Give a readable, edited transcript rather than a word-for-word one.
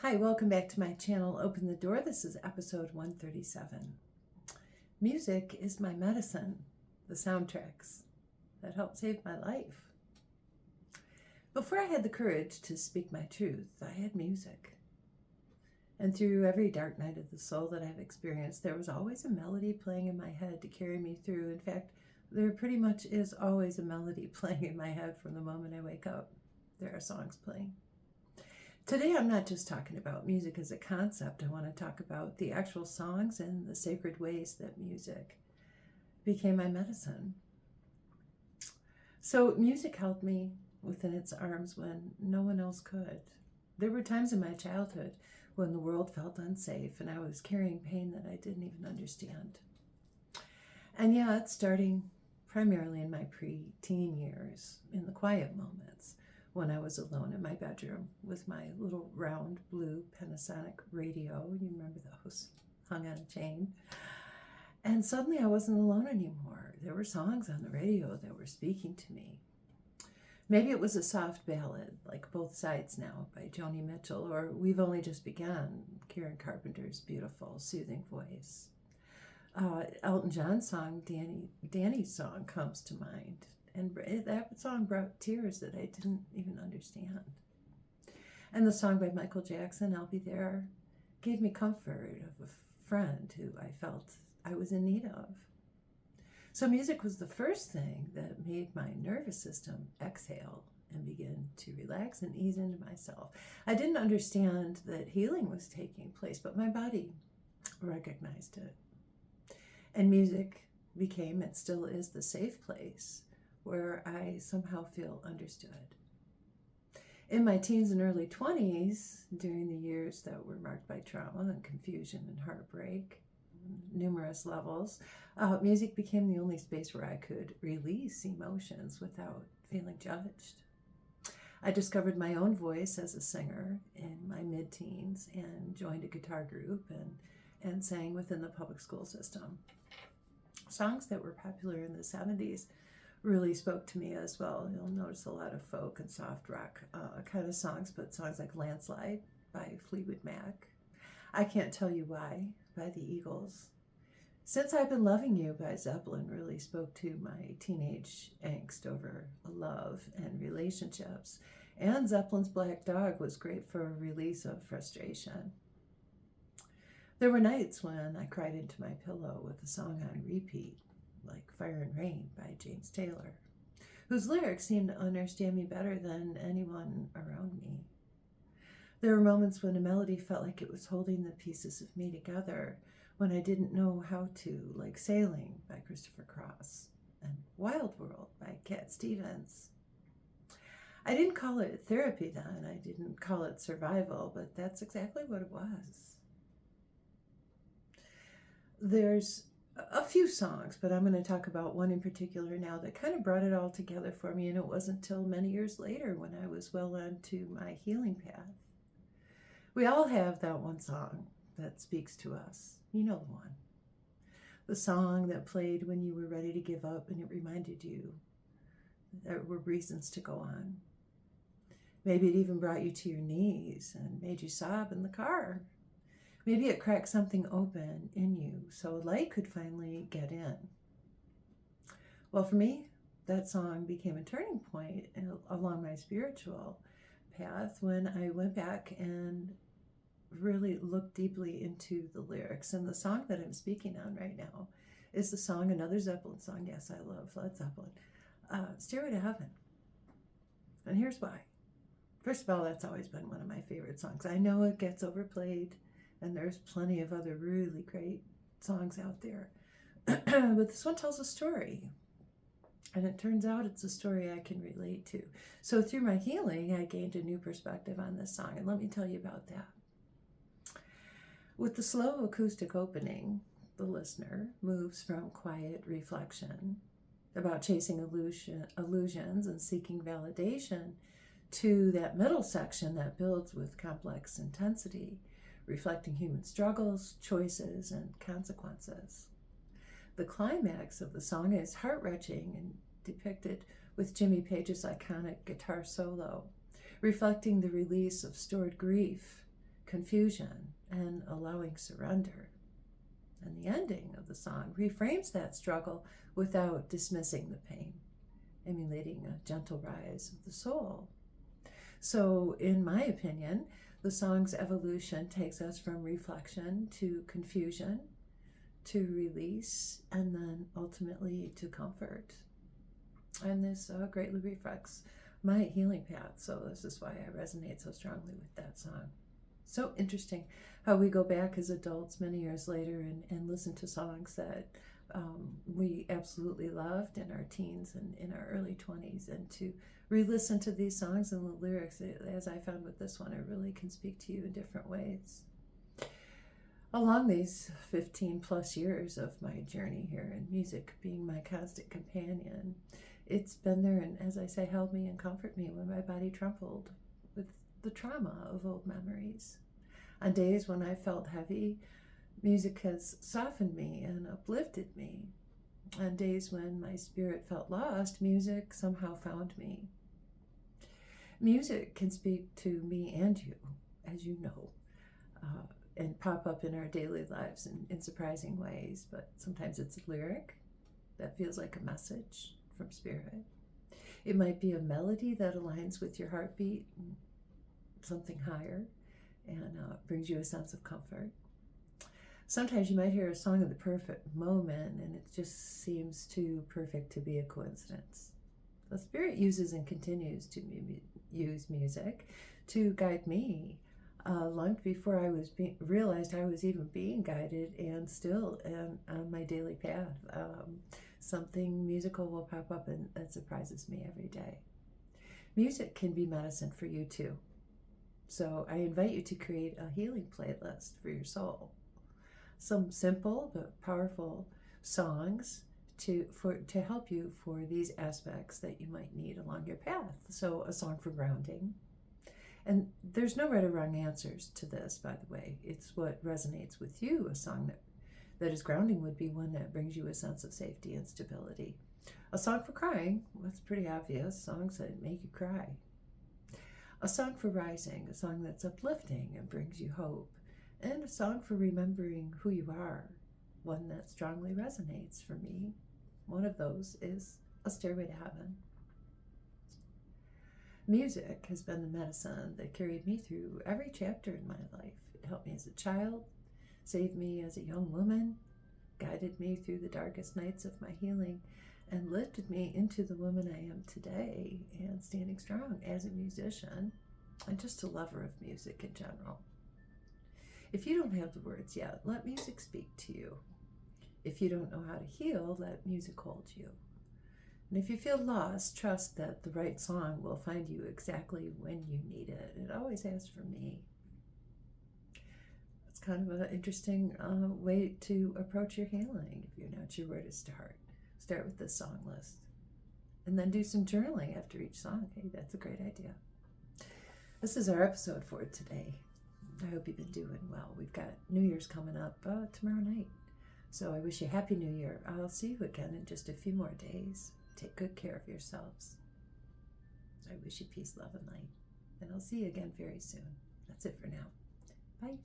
Hi, welcome back to my channel, Open the Door. This is episode 137. Music is my medicine, the soundtracks that help save my life. Before I had the courage to speak my truth, I had music. And through every dark night of the soul that I've experienced, there was always a melody playing in my head to carry me through. In fact, there pretty much is always a melody playing in my head from the moment I wake up. There are songs playing. Today, I'm not just talking about music as a concept. I want to talk about the actual songs and the sacred ways that music became my medicine. So music held me within its arms when no one else could. There were times in my childhood when the world felt unsafe and I was carrying pain that I didn't even understand. And yet, starting primarily in my pre-teen years, in the quiet moments, when I was alone in my bedroom with my little round blue Panasonic radio. You remember those, hung on a chain. And suddenly I wasn't alone anymore. There were songs on the radio that were speaking to me. Maybe it was a soft ballad like Both Sides Now by Joni Mitchell, or We've Only Just Begun, Karen Carpenter's beautiful, soothing voice. Elton John's song, Danny's song, comes to mind. And that song brought tears that I didn't even understand. And the song by Michael Jackson, I'll Be There, gave me comfort of a friend who I felt I was in need of. So music was the first thing that made my nervous system exhale and begin to relax and ease into myself. I didn't understand that healing was taking place, but my body recognized it. And music became, and still is, the safe place where I somehow feel understood. In my teens and early 20s, during the years that were marked by trauma and confusion and heartbreak, numerous levels, music became the only space where I could release emotions without feeling judged. I discovered my own voice as a singer in my mid-teens and joined a guitar group and sang within the public school system. Songs that were popular in the 70s really spoke to me as well. You'll notice a lot of folk and soft rock kind of songs, but songs like Landslide by Fleetwood Mac, I Can't Tell You Why by the Eagles, Since I've Been Loving You by Zeppelin really spoke to my teenage angst over love and relationships. And Zeppelin's Black Dog was great for a release of frustration. There were nights when I cried into my pillow with a song on repeat, like Fire and Rain by James Taylor, whose lyrics seemed to understand me better than anyone around me. There were moments when a melody felt like it was holding the pieces of me together when I didn't know how to, like Sailing by Christopher Cross and Wild World by Cat Stevens. I didn't call it therapy then, I didn't call it survival, but that's exactly what it was. There's a few songs, but I'm going to talk about one in particular now that kind of brought it all together for me, and it wasn't until many years later when I was well onto my healing path. We all have that one song that speaks to us. You know the one. The song that played when you were ready to give up and it reminded you there were reasons to go on. Maybe it even brought you to your knees and made you sob in the car. Maybe it cracked something open in you so light could finally get in. Well, for me, that song became a turning point along my spiritual path when I went back and really looked deeply into the lyrics. And the song that I'm speaking on right now is the song, another Zeppelin song. Yes, I love Led Zeppelin. Stairway to Heaven. And here's why. First of all, that's always been one of my favorite songs. I know it gets overplayed, and there's plenty of other really great songs out there. But this one tells a story. And it turns out it's a story I can relate to. So through my healing, I gained a new perspective on this song. And let me tell you about that. With the slow acoustic opening, the listener moves from quiet reflection about chasing illusions and seeking validation to that middle section that builds with complex intensity, reflecting human struggles, choices, and consequences. The climax of the song is heart-wrenching and depicted with Jimmy Page's iconic guitar solo, reflecting the release of stored grief confusion, and allowing surrender. And the ending of the song reframes that struggle without dismissing the pain, emulating a gentle rise of the soul. So, in my opinion, the song's evolution takes us from reflection to confusion, to release, and then ultimately to comfort. And this greatly reflects my healing path, so this is why I resonate so strongly with that song. So interesting how we go back as adults many years later and listen to songs that we absolutely loved in our teens and in our early 20s, and to re-listen to these songs and the lyrics, as I found with this one, it really can speak to you in different ways. Along these 15 plus years of my journey here, and music being my constant companion, it's been there and, as I say, held me and comforted me when my body trembled with the trauma of old memories. On days when I felt heavy, music has softened me and uplifted me. On days when my spirit felt lost, music somehow found me. Music can speak to me and you, as you know, and pop up in our daily lives in surprising ways, but sometimes it's a lyric that feels like a message from spirit. It might be a melody that aligns with your heartbeat, something higher, and brings you a sense of comfort. Sometimes you might hear a song at the perfect moment and it just seems too perfect to be a coincidence. The Spirit uses and continues to use music to guide me long before I realized I was even being guided, and still on my daily path. Something musical will pop up and that surprises me every day. Music can be medicine for you too. So I invite you to create a healing playlist for your soul. Some simple but powerful songs to help you for these aspects that you might need along your path. So a song for grounding. And there's no right or wrong answers to this, by the way. It's what resonates with you. A song that is grounding would be one that brings you a sense of safety and stability. A song for crying, that's pretty obvious. Songs that make you cry. A song for rising, a song that's uplifting and brings you hope. And a song for remembering who you are, one that strongly resonates for me. One of those is A Stairway to Heaven. Music has been the medicine that carried me through every chapter in my life. It helped me as a child, saved me as a young woman, guided me through the darkest nights of my healing, and lifted me into the woman I am today, and standing strong as a musician and just a lover of music in general. If you don't have the words yet, let music speak to you. If you don't know how to heal, let music hold you. And if you feel lost, trust that the right song will find you exactly when you need it. It always has for me. It's kind of an interesting way to approach your healing if you're not sure where to start. Start with this song list. And then do some journaling after each song. Hey, that's a great idea. This is our episode for today. I hope you've been doing well. We've got New Year's coming up tomorrow night. So I wish you a Happy New Year. I'll see you again in just a few more days. Take good care of yourselves. I wish you peace, love, and light. And I'll see you again very soon. That's it for now. Bye.